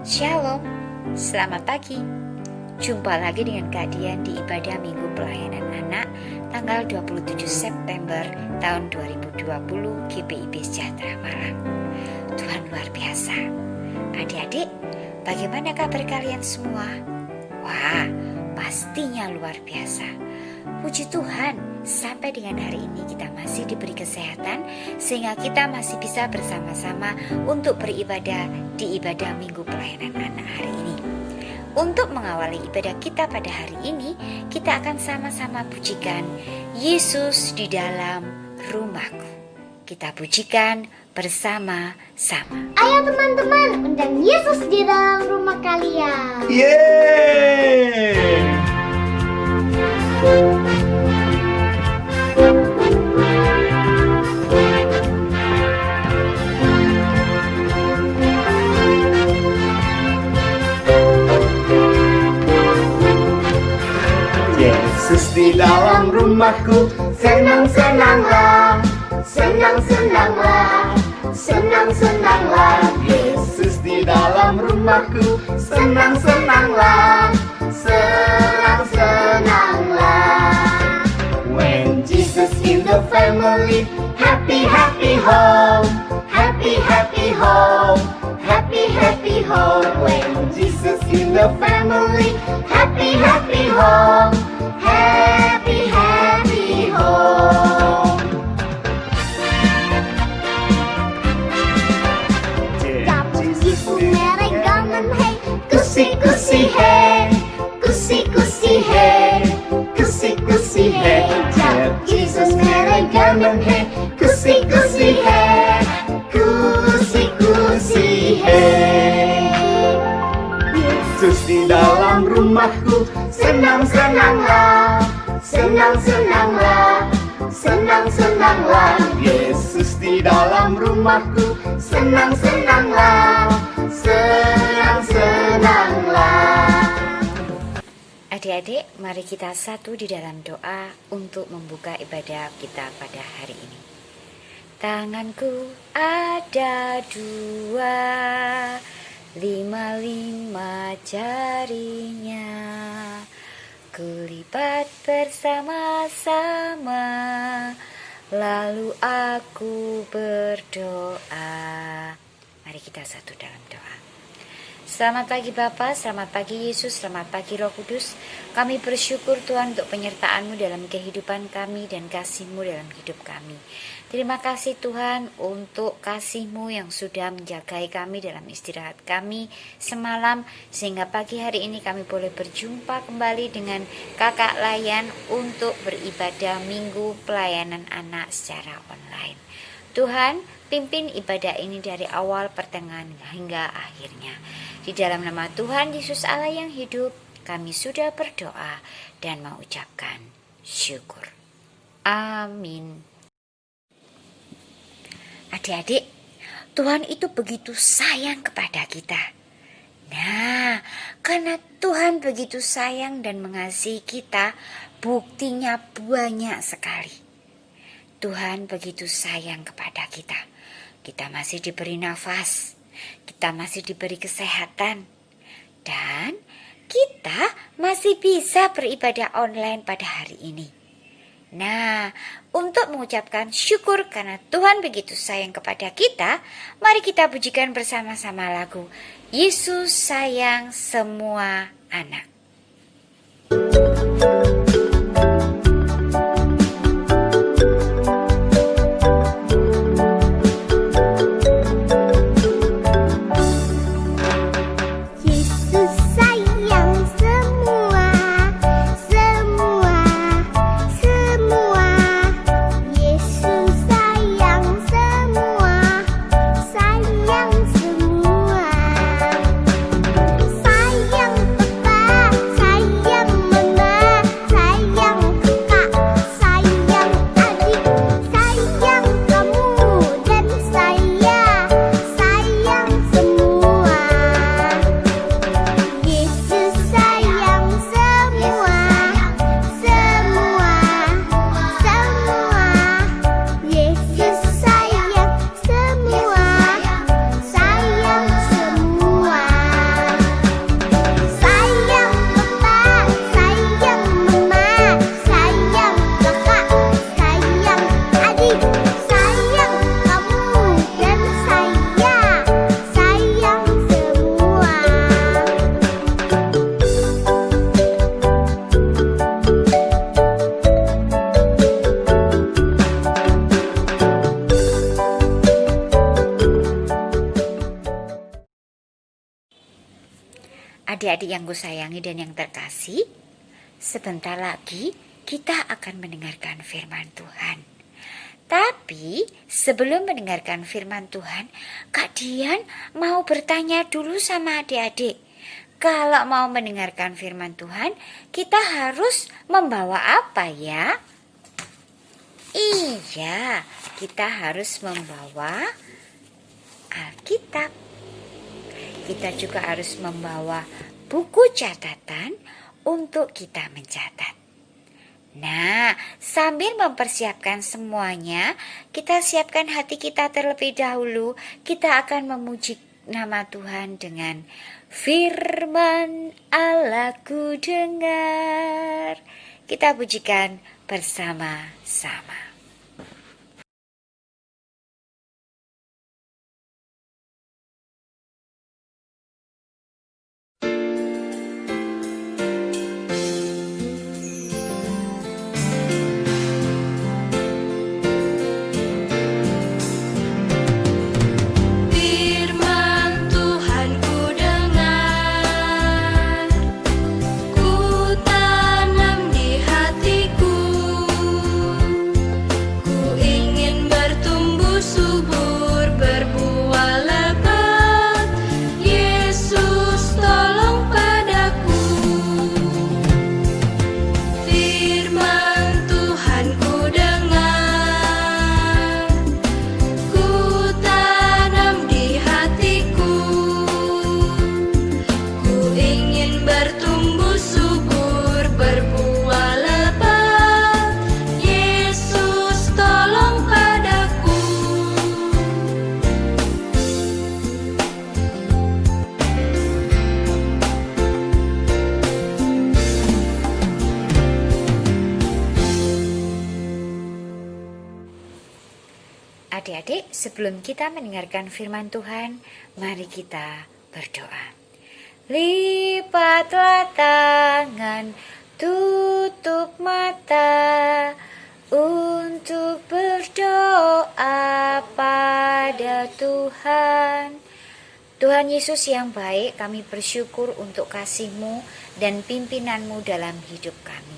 Shalom, selamat pagi. Jumpa lagi dengan Kak Dian di ibadah Minggu Pelayanan Anak tanggal 27 September tahun 2020 GPIB Sejahtera Malang. Tuhan luar biasa. Adik-adik, bagaimana kabar kalian semua? Wah, pastinya luar biasa. Puji Tuhan, sampai dengan hari ini kita masih diberi kesehatan sehingga kita masih bisa bersama-sama untuk beribadah di ibadah Minggu Pelayanan Anak hari ini. Untuk mengawali ibadah kita pada hari ini, kita akan sama-sama pujikan Yesus di dalam rumahku. Kita pujikan bersama-sama. Ayo teman-teman, undang Yesus di dalam rumah kalian. Yeay! Yesus di dalam rumahku, senang-senanglah, senang-senanglah, senang-senanglah. Yesus di dalam rumahku, senang-senanglah, senang-senanglah. When Jesus in the family, happy, happy home, happy, happy home, happy, happy home. When Jesus in the family, happy, happy home, happy, happy home. Kusi merek gamen hey, kusi hey, kusi hey, kusi hey. Jab Jesus merek gamen hey, kusi hey, kusi hey. Yesus di dalam rumahku, Senang-senanglah, senang-senanglah, senang-senanglah. Yesus di dalam rumahku, Senang-senanglah, senang-senanglah. Adik-adik, mari kita satu di dalam doa untuk membuka ibadah kita pada hari ini. Tanganku ada 2, 5 jarinya, kulipat bersama-sama, lalu aku berdoa. Mari kita satu dalam doa. Selamat pagi Bapa, selamat pagi Yesus, selamat pagi Roh Kudus. Kami bersyukur Tuhan untuk penyertaan-Mu dalam kehidupan kami dan kasih-Mu dalam hidup kami. Terima kasih Tuhan untuk kasih-Mu yang sudah menjagai kami dalam istirahat kami semalam, sehingga pagi hari ini kami boleh berjumpa kembali dengan kakak Layan untuk beribadah Minggu Pelayanan Anak secara online. Tuhan, pimpin ibadah ini dari awal, pertengahan hingga akhirnya. Di dalam nama Tuhan Yesus Allah yang hidup, kami sudah berdoa dan mengucapkan syukur. Amin. Adik-adik, Tuhan itu begitu sayang kepada kita. Nah, karena Tuhan begitu sayang dan mengasihi kita, buktinya banyak sekali. Tuhan begitu sayang kepada kita. Kita masih diberi nafas, kita masih diberi kesehatan, dan kita masih bisa beribadah online pada hari ini. Nah, untuk mengucapkan syukur karena Tuhan begitu sayang kepada kita, mari kita pujikan bersama-sama lagu Yesus Sayang Semua Anak. Sayang Papa, sayang Mama, Adik-adik yang kusayangi dan yang terkasih, sebentar lagi kita akan mendengarkan firman Tuhan. Tapi sebelum mendengarkan firman Tuhan, Kak Dian mau bertanya dulu sama adik-adik. Kalau mau mendengarkan firman Tuhan, kita harus membawa apa ya? Iya, kita harus membawa Alkitab. Kita juga harus membawa buku catatan untuk kita mencatat. Nah, sambil mempersiapkan semuanya, kita siapkan hati kita terlebih dahulu. Kita akan memuji nama Tuhan dengan firman Allah ku dengar. Kita pujikan bersama-sama. Adik-adik, sebelum kita mendengarkan firman Tuhan, mari kita berdoa. Lipatlah tangan, tutup mata untuk berdoa pada Tuhan. Tuhan Yesus yang baik, kami bersyukur untuk kasih-Mu dan pimpinan-Mu dalam hidup kami.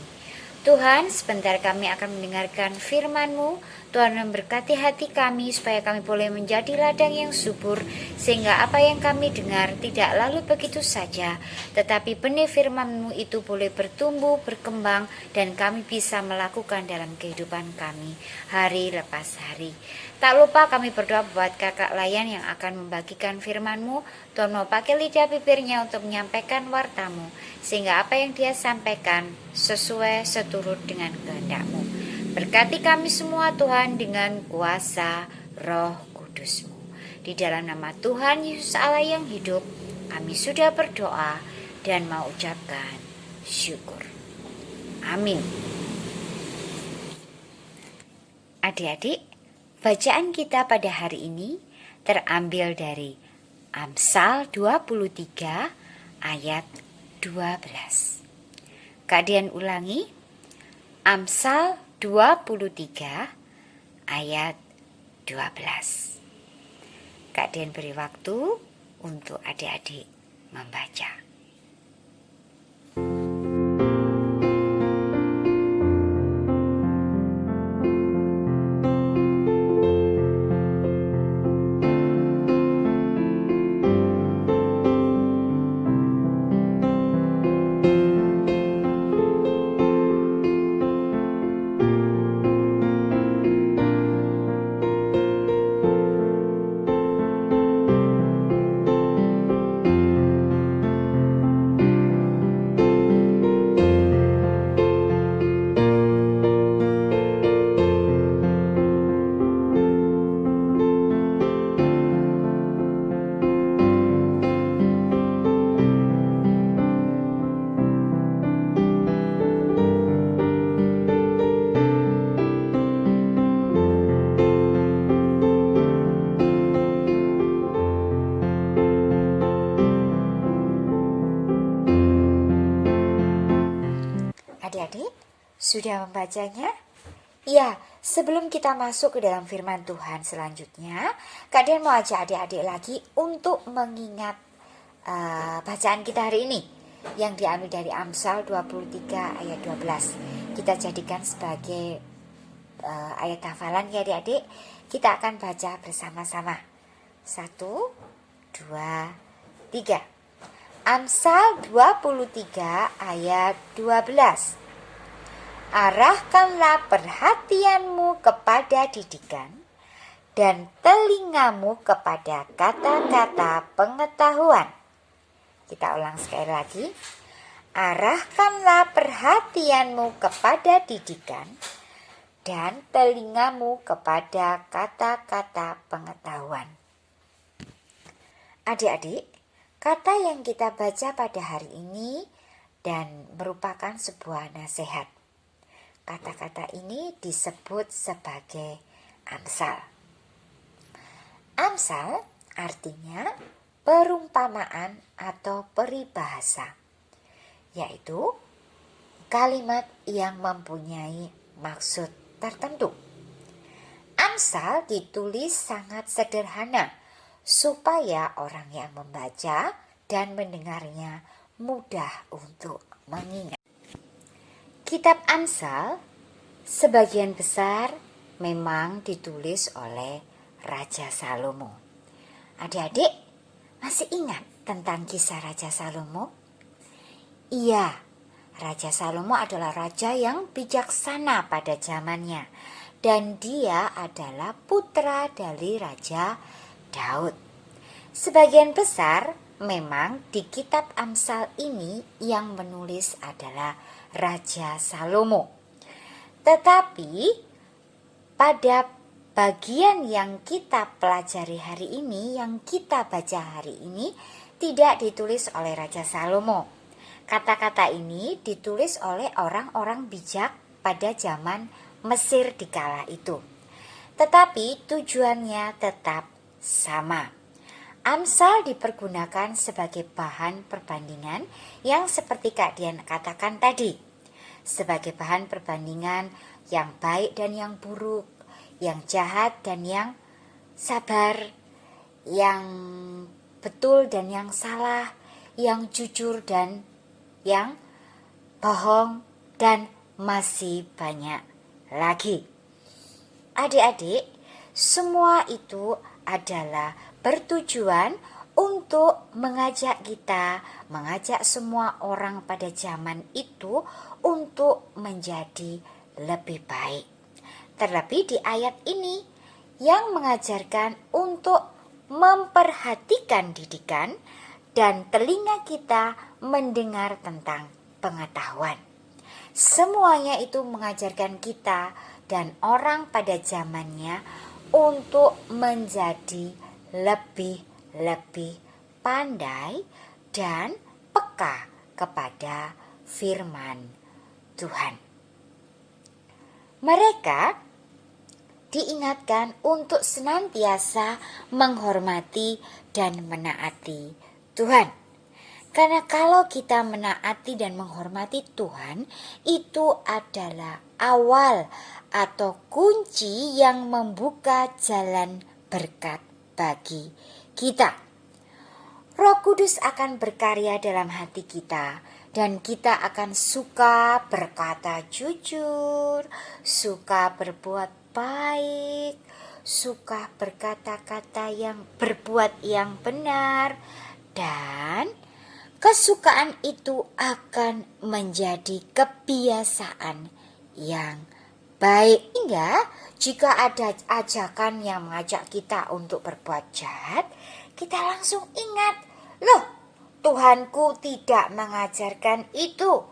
Tuhan, sebentar kami akan mendengarkan firman-Mu. Tuhan memberkati hati kami supaya kami boleh menjadi ladang yang subur, sehingga apa yang kami dengar tidak lalu begitu saja, tetapi benih firman-Mu itu boleh bertumbuh, berkembang, dan kami bisa melakukan dalam kehidupan kami hari lepas hari. Tak lupa kami berdoa buat kakak Layan yang akan membagikan firman-Mu. Tuhan mau pakai lidah bibirnya untuk menyampaikan warta-Mu, sehingga apa yang dia sampaikan sesuai seturut dengan kehendak-Mu. Berkati kami semua Tuhan dengan kuasa Roh Kudus-Mu. Di dalam nama Tuhan Yesus Allah yang hidup, kami sudah berdoa dan mau ucapkan syukur. Amin. Adik-adik, bacaan kita pada hari ini terambil dari Amsal 23 ayat 12. Kak Dian ulangi, Amsal 23 ayat 12. Kak Dian beri waktu untuk adik-adik membaca. Adik-adik, sudah membacanya? Ya, sebelum kita masuk ke dalam firman Tuhan selanjutnya, Kak Dian mau ajak adik-adik lagi untuk mengingat bacaan kita hari ini yang diambil dari Amsal 23 ayat 12. Kita jadikan sebagai ayat hafalan ya adik-adik. Kita akan baca bersama-sama. 1, 2, 3. Amsal 23 ayat 12. Arahkanlah perhatianmu kepada didikan dan telingamu kepada kata-kata pengetahuan. Kita ulang sekali lagi. Arahkanlah perhatianmu kepada didikan dan telingamu kepada kata-kata pengetahuan. Adik-adik, kata yang kita baca pada hari ini dan merupakan sebuah nasihat. Kata-kata ini disebut sebagai Amsal. Amsal artinya perumpamaan atau peribahasa, yaitu kalimat yang mempunyai maksud tertentu. Amsal ditulis sangat sederhana supaya orang yang membaca dan mendengarnya mudah untuk mengingat. Kitab Amsal sebagian besar memang ditulis oleh Raja Salomo. Adik-adik masih ingat tentang kisah Raja Salomo? Iya, Raja Salomo adalah raja yang bijaksana pada zamannya, dan dia adalah putra dari Raja Daud. Sebagian besar memang di kitab Amsal ini yang menulis adalah Raja Salomo. Tetapi pada bagian yang kita pelajari hari ini, yang kita baca hari ini, tidak ditulis oleh Raja Salomo. Kata-kata ini ditulis oleh orang-orang bijak pada zaman Mesir di kala itu. Tetapi tujuannya tetap sama. Amsal dipergunakan sebagai bahan perbandingan yang seperti Kak Dian katakan tadi. Sebagai bahan perbandingan yang baik dan yang buruk, yang jahat dan yang sabar, yang betul dan yang salah, yang jujur dan yang bohong, dan masih banyak lagi. Adik-adik, semua itu adalah bertujuan untuk mengajak kita, mengajak semua orang pada zaman itu untuk menjadi lebih baik. Terlebih di ayat ini yang mengajarkan untuk memperhatikan didikan dan telinga kita mendengar tentang pengetahuan. Semuanya itu mengajarkan kita dan orang pada zamannya untuk menjadi lebih pandai dan peka kepada firman Tuhan. Mereka diingatkan untuk senantiasa menghormati dan menaati Tuhan. Karena kalau kita menaati dan menghormati Tuhan, itu adalah awal atau kunci yang membuka jalan berkat bagi kita. Roh Kudus akan berkarya dalam hati kita dan kita akan suka berkata jujur, suka berbuat baik, suka berkata-kata yang berbuat yang benar, dan kesukaan itu akan menjadi kebiasaan yang baik. Hingga jika ada ajakan yang mengajak kita untuk berbuat jahat, kita langsung ingat, loh, Tuhanku tidak mengajarkan itu.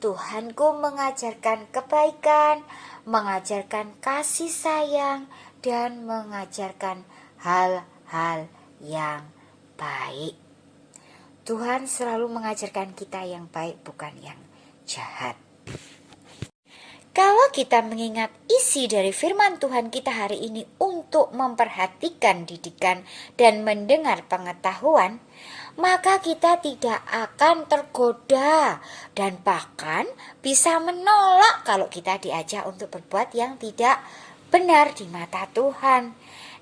Tuhanku mengajarkan kebaikan, mengajarkan kasih sayang, dan mengajarkan hal-hal yang baik. Tuhan selalu mengajarkan kita yang baik, bukan yang jahat. Kalau kita mengingat isi dari firman Tuhan kita hari ini untuk memperhatikan didikan dan mendengar pengetahuan, maka kita tidak akan tergoda dan bahkan bisa menolak kalau kita diajak untuk berbuat yang tidak benar di mata Tuhan.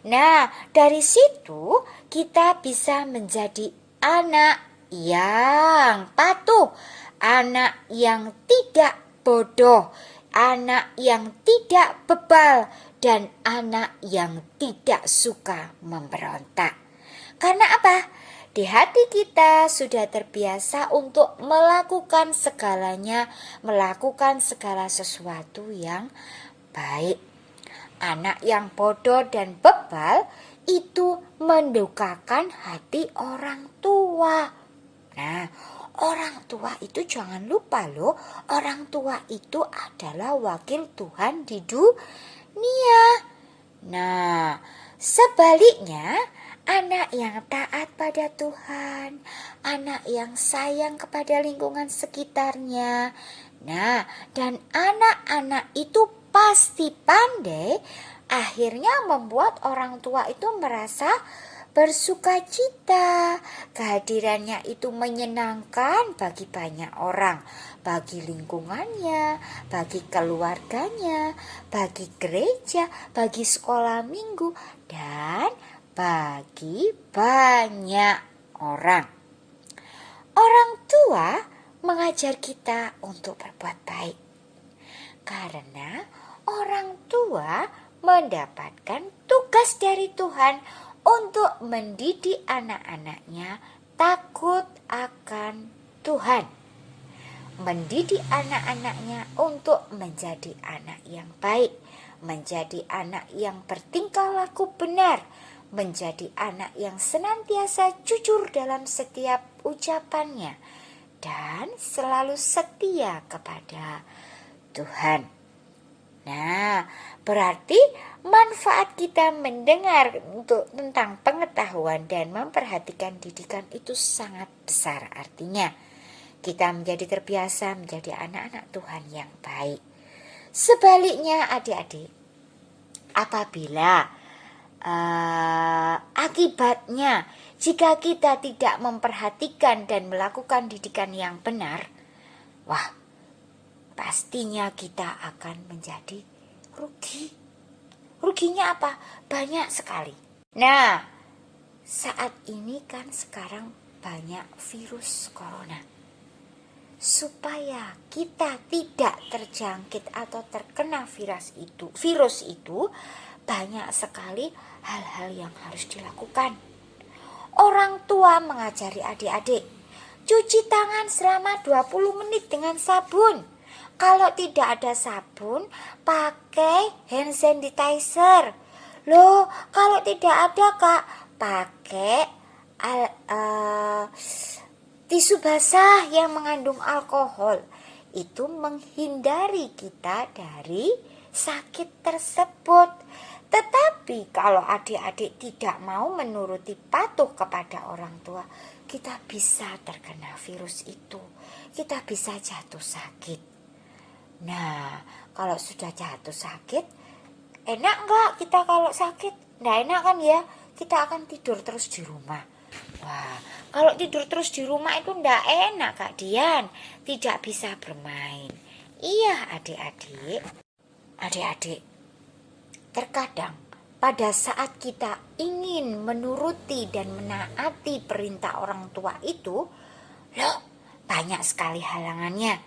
Nah, dari situ kita bisa menjadi anak yang patuh, anak yang tidak bodoh, anak yang tidak bebal, dan anak yang tidak suka memberontak. Karena apa? Di hati kita sudah terbiasa untuk melakukan segalanya, melakukan segala sesuatu yang baik. Anak yang bodoh dan bebal itu mendukakan hati orang tua. Nah, orang tua itu jangan lupa loh, orang tua itu adalah wakil Tuhan di dunia. Nah, sebaliknya, anak yang taat pada Tuhan, anak yang sayang kepada lingkungan sekitarnya. Nah, dan anak-anak itu pasti pandai, akhirnya membuat orang tua itu merasa bersuka cita. Kehadirannya itu menyenangkan bagi banyak orang, bagi lingkungannya, bagi keluarganya, bagi gereja, bagi sekolah minggu, dan bagi banyak orang. Orang tua mengajar kita untuk berbuat baik, karena orang tua mendapatkan tugas dari Tuhan untuk mendidik anak-anaknya takut akan Tuhan. Mendidik anak-anaknya untuk menjadi anak yang baik, menjadi anak yang bertingkah laku benar, menjadi anak yang senantiasa jujur dalam setiap ucapannya, dan selalu setia kepada Tuhan. Nah, berarti manfaat kita mendengar tentang pengetahuan dan memperhatikan didikan itu sangat besar. Artinya, kita menjadi terbiasa menjadi anak-anak Tuhan yang baik. Sebaliknya adik-adik, apabila akibatnya jika kita tidak memperhatikan dan melakukan didikan yang benar, wah, pastinya kita akan menjadi rugi. Ruginya apa? Banyak sekali. Nah, saat ini kan sekarang banyak virus corona. Supaya kita tidak terjangkit atau terkena virus itu, banyak sekali hal-hal yang harus dilakukan. Orang tua mengajari adik-adik, cuci tangan selama 20 menit dengan sabun. Kalau tidak ada sabun, pakai hand sanitizer. Loh, kalau tidak ada Kak, pakai tisu basah yang mengandung alkohol. Itu menghindari kita dari sakit tersebut. Tetapi kalau adik-adik tidak mau menuruti patuh kepada orang tua, kita bisa terkena virus itu. Kita bisa jatuh sakit. Nah, kalau sudah jatuh sakit, enak enggak kita kalau sakit? Nggak enak kan ya? Kita akan tidur terus di rumah. Wah, kalau tidur terus di rumah itu enggak enak Kak Dian. Tidak bisa bermain. Iya adik-adik. Adik-adik, terkadang pada saat kita ingin menuruti dan menaati perintah orang tua itu, loh, banyak sekali halangannya.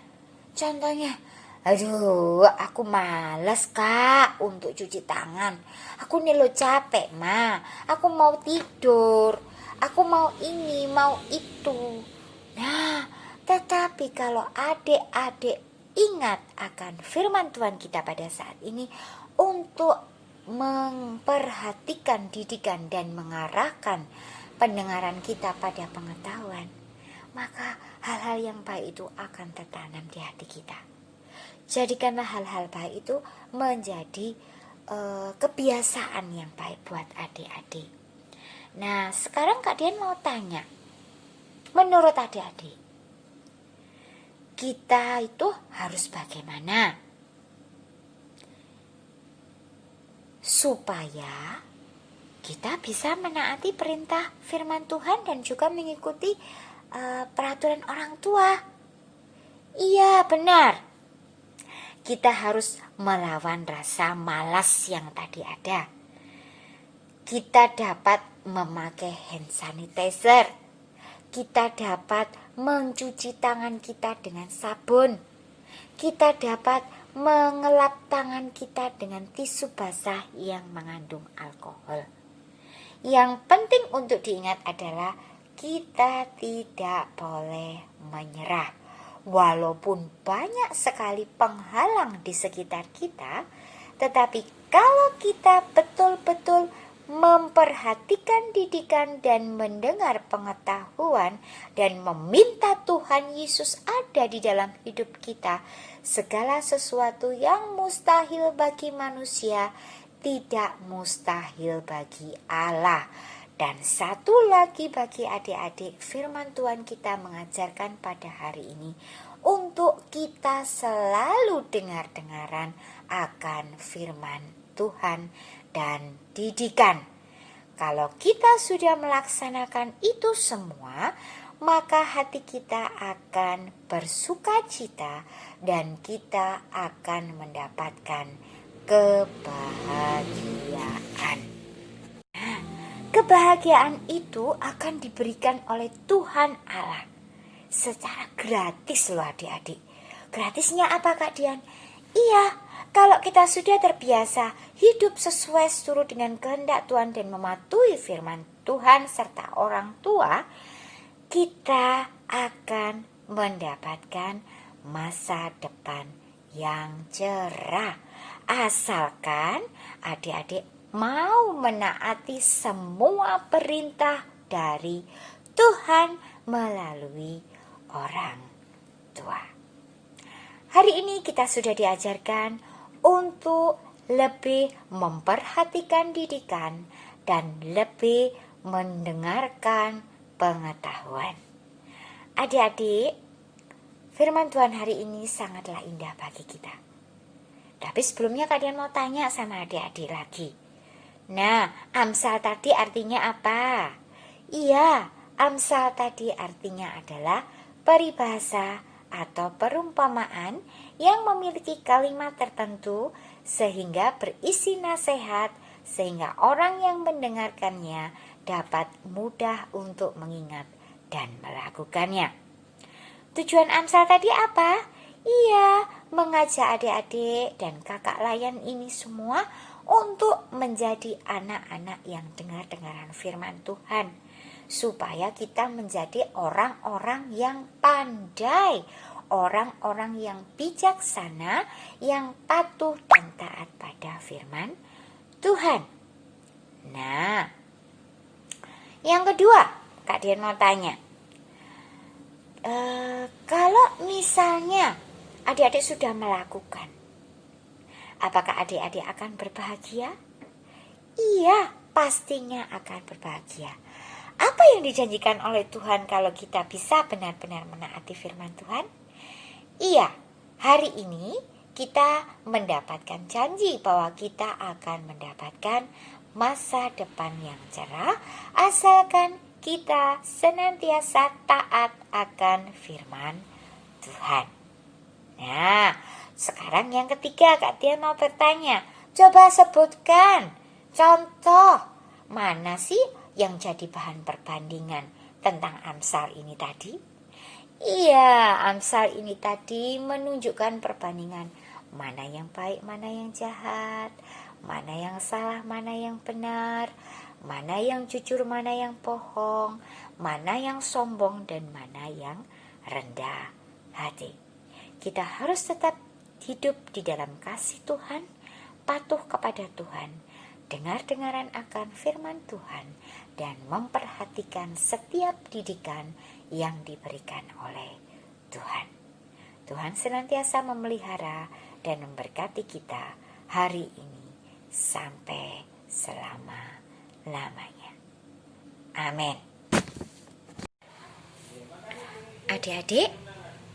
Contohnya, aduh, aku malas Kak untuk cuci tangan. Aku nih lo capek Ma. Aku mau tidur. Aku mau ini, mau itu. Nah, tetapi kalau adik-adik ingat akan firman Tuhan kita pada saat ini untuk memperhatikan didikan dan mengarahkan pendengaran kita pada pengetahuan, maka hal-hal yang baik itu akan tertanam di hati kita. Jadikanlah hal-hal baik itu menjadi kebiasaan yang baik buat adik-adik. Nah, sekarang Kak Dian mau tanya, menurut adik-adik, kita itu harus bagaimana supaya kita bisa menaati perintah firman Tuhan dan juga mengikuti peraturan orang tua? Iya, benar. Kita harus melawan rasa malas yang tadi ada. Kita dapat memakai hand sanitizer. Kita dapat mencuci tangan kita dengan sabun. Kita dapat mengelap tangan kita dengan tisu basah yang mengandung alkohol. Yang penting untuk diingat adalah kita tidak boleh menyerah. Walaupun banyak sekali penghalang di sekitar kita, tetapi kalau kita betul-betul memperhatikan didikan dan mendengar pengetahuan dan meminta Tuhan Yesus ada di dalam hidup kita, segala sesuatu yang mustahil bagi manusia tidak mustahil bagi Allah. Dan satu lagi bagi adik-adik, firman Tuhan kita mengajarkan pada hari ini untuk kita selalu dengar-dengaran akan firman Tuhan dan didikan. Kalau kita sudah melaksanakan itu semua, maka hati kita akan bersukacita dan kita akan mendapatkan kebahagiaan. Kebahagiaan itu akan diberikan oleh Tuhan Allah secara gratis loh adik-adik. Gratisnya apa Kak Dian? Iya, kalau kita sudah terbiasa hidup sesuai seturut dengan kehendak Tuhan dan mematuhi firman Tuhan serta orang tua, kita akan mendapatkan masa depan yang cerah. Asalkan adik-adik mau menaati semua perintah dari Tuhan melalui orang tua. Hari ini kita sudah diajarkan untuk lebih memperhatikan didikan dan lebih mendengarkan pengetahuan. Adik-adik, firman Tuhan hari ini sangatlah indah bagi kita. Tapi sebelumnya kalian mau tanya sama adik-adik lagi. Nah, Amsal tadi artinya apa? Iya, Amsal tadi artinya adalah peribahasa atau perumpamaan yang memiliki kalimat tertentu sehingga berisi nasihat, sehingga orang yang mendengarkannya dapat mudah untuk mengingat dan melakukannya. Tujuan Amsal tadi apa? Iya, mengajak adik-adik dan kakak layan ini semua untuk menjadi anak-anak yang dengar-dengaran firman Tuhan, supaya kita menjadi orang-orang yang pandai, orang-orang yang bijaksana, yang patuh dan taat pada firman Tuhan. Nah, yang kedua, Kak Dian mau tanya, kalau misalnya adik-adik sudah melakukan, apakah adik-adik akan berbahagia? Iya, pastinya akan berbahagia. Apa yang dijanjikan oleh Tuhan kalau kita bisa benar-benar menaati firman Tuhan? Iya, hari ini kita mendapatkan janji bahwa kita akan mendapatkan masa depan yang cerah asalkan kita senantiasa taat akan firman Tuhan. Nah, sekarang yang ketiga Kak Dian mau bertanya, coba sebutkan contoh mana sih yang jadi bahan perbandingan tentang Amsal ini tadi? Iya, Amsal ini tadi menunjukkan perbandingan mana yang baik, mana yang jahat, mana yang salah, mana yang benar, mana yang jujur, mana yang bohong, mana yang sombong dan mana yang rendah hati. Kita harus tetap hidup di dalam kasih Tuhan, patuh kepada Tuhan, dengar-dengaran akan firman Tuhan, dan memperhatikan setiap didikan yang diberikan oleh Tuhan. Tuhan senantiasa memelihara dan memberkati kita hari ini sampai selama-lamanya. Amin. Adik-adik,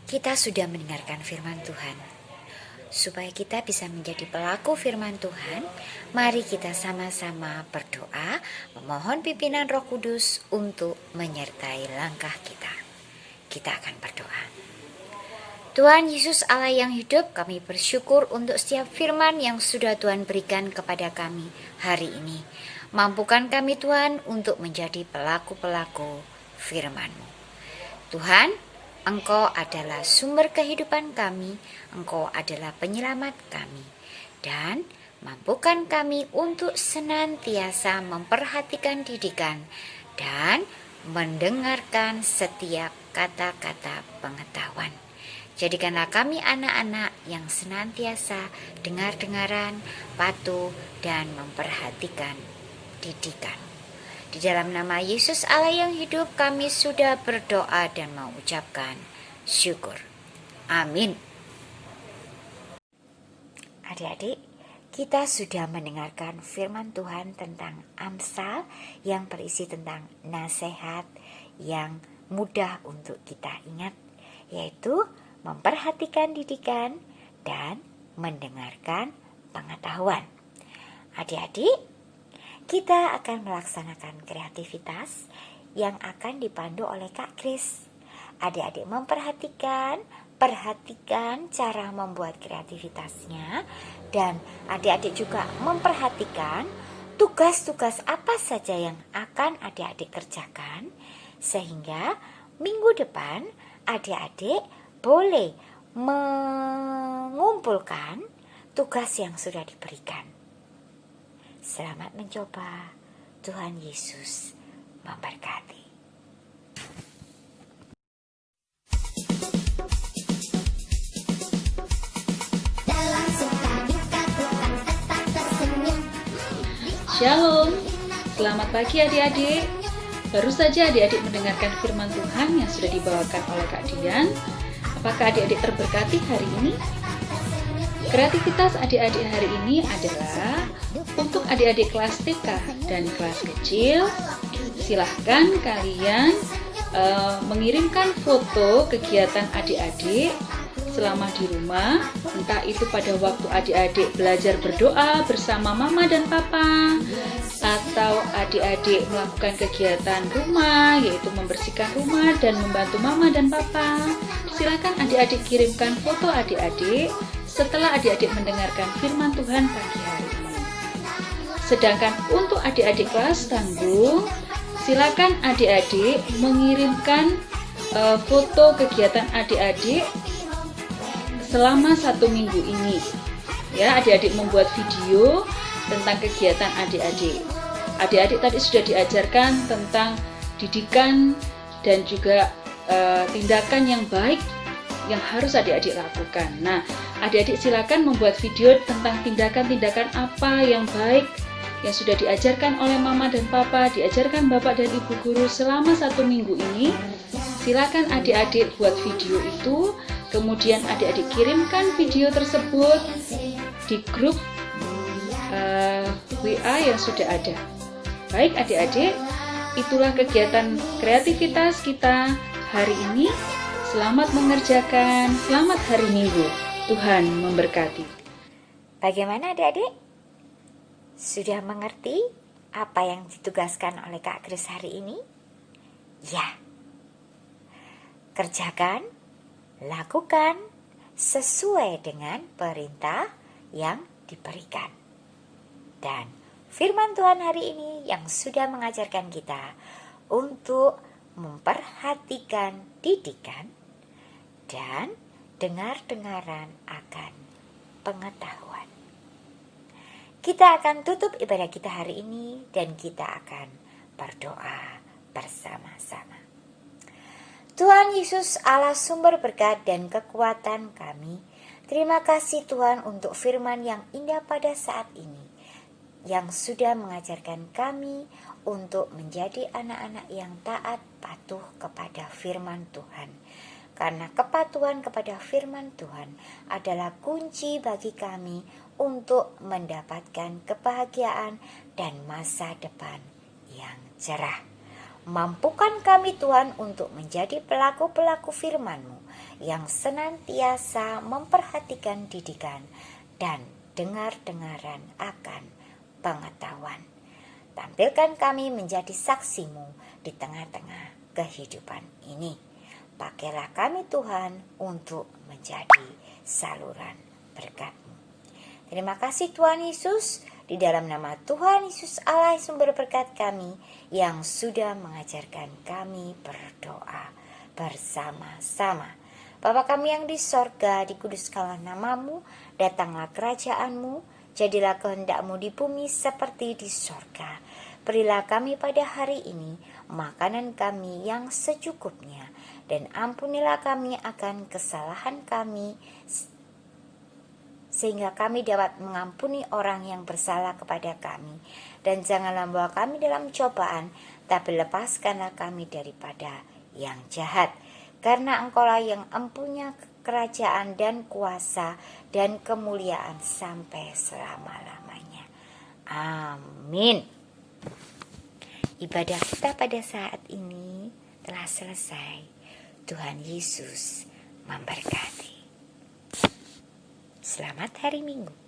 kita sudah mendengarkan firman Tuhan. Supaya kita bisa menjadi pelaku firman Tuhan, mari kita sama-sama berdoa, memohon pimpinan Roh Kudus untuk menyertai langkah kita. Kita akan berdoa. Tuhan Yesus Allah yang hidup, kami bersyukur untuk setiap firman yang sudah Tuhan berikan kepada kami hari ini. Mampukan kami Tuhan untuk menjadi pelaku-pelaku firman-Mu. Tuhan, Engkau adalah sumber kehidupan kami, Engkau adalah penyelamat kami, dan mampukan kami untuk senantiasa memperhatikan didikan dan mendengarkan setiap kata-kata pengetahuan. Jadikanlah kami anak-anak yang senantiasa dengar-dengaran, patuh, dan memperhatikan didikan. Di dalam nama Yesus Allah yang hidup, kami sudah berdoa dan mengucapkan syukur. Amin. Adik-adik, kita sudah mendengarkan firman Tuhan tentang Amsal yang berisi tentang nasihat yang mudah untuk kita ingat, yaitu memperhatikan didikan dan mendengarkan pengetahuan. Adik-adik, kita akan melaksanakan kreativitas yang akan dipandu oleh Kak Kris. Adik-adik perhatikan cara membuat kreativitasnya, dan adik-adik juga memperhatikan tugas-tugas apa saja yang akan adik-adik kerjakan, sehingga minggu depan adik-adik boleh mengumpulkan tugas yang sudah diberikan. Selamat mencoba. Tuhan Yesus memberkati. Shalom, selamat pagi adik-adik. Baru saja adik-adik mendengarkan firman Tuhan yang sudah dibawakan oleh Kak Dian. Apakah adik-adik terberkati hari ini? Kreativitas adik-adik hari ini adalah untuk adik-adik kelas TK dan kelas kecil. Silahkan kalian mengirimkan foto kegiatan adik-adik selama di rumah, entah itu pada waktu adik-adik belajar berdoa bersama mama dan papa, atau adik-adik melakukan kegiatan rumah, yaitu membersihkan rumah dan membantu mama dan papa. Silakan adik-adik kirimkan foto adik-adik setelah adik-adik mendengarkan firman Tuhan pagi hari ini. Sedangkan untuk adik-adik kelas tanggung, silakan adik-adik mengirimkan foto kegiatan adik-adik selama 1 minggu ini. Ya, adik-adik membuat video tentang kegiatan adik-adik. Adik-adik tadi sudah diajarkan tentang didikan dan juga tindakan yang baik yang harus adik-adik lakukan. Nah, adik-adik silakan membuat video tentang tindakan-tindakan apa yang baik yang sudah diajarkan oleh mama dan papa, diajarkan bapak dan ibu guru selama 1 minggu ini. Silakan adik-adik buat video itu, kemudian adik-adik kirimkan video tersebut di grup WA yang sudah ada. Baik adik-adik, itulah kegiatan kreativitas kita hari ini. Selamat mengerjakan, selamat hari Minggu. Tuhan memberkati. Bagaimana adik-adik? Sudah mengerti apa yang ditugaskan oleh Kak Kris hari ini? Ya. Kerjakan, lakukan sesuai dengan perintah yang diberikan. Dan firman Tuhan hari ini yang sudah mengajarkan kita untuk memperhatikan didikan dan dengar-dengaran akan pengetahuan. Kita akan tutup ibadah kita hari ini dan kita akan berdoa bersama-sama. Tuhan Yesus Allah sumber berkat dan kekuatan kami, terima kasih Tuhan untuk firman yang indah pada saat ini, yang sudah mengajarkan kami untuk menjadi anak-anak yang taat patuh kepada firman Tuhan. Karena kepatuhan kepada firman Tuhan adalah kunci bagi kami untuk mendapatkan kebahagiaan dan masa depan yang cerah. Mampukan kami Tuhan untuk menjadi pelaku-pelaku firman-Mu yang senantiasa memperhatikan didikan dan dengar-dengaran akan pengetahuan. Tampilkan kami menjadi saksi-Mu di tengah-tengah kehidupan ini. Pakailah kami Tuhan untuk menjadi saluran berkat-Mu. Terima kasih Tuhan Yesus, di dalam nama Tuhan Yesus Allah sumber berkat kami yang sudah mengajarkan kami berdoa. bersama-sama. Bapa kami yang di sorga, dikuduskanlah namamu, datanglah kerajaanmu, jadilah kehendak-mu di bumi seperti di sorga. Berilah kami pada hari ini makanan kami yang secukupnya, dan ampunilah kami akan kesalahan kami, sehingga kami dapat mengampuni orang yang bersalah kepada kami. Dan janganlah membawa kami dalam cobaan, tapi lepaskanlah kami daripada yang jahat. Karena Engkaulah yang empunya kerajaan dan kuasa dan kemuliaan sampai selama-lamanya. Amin. Ibadah kita pada saat ini telah selesai. Tuhan Yesus memberkati. Selamat hari Minggu.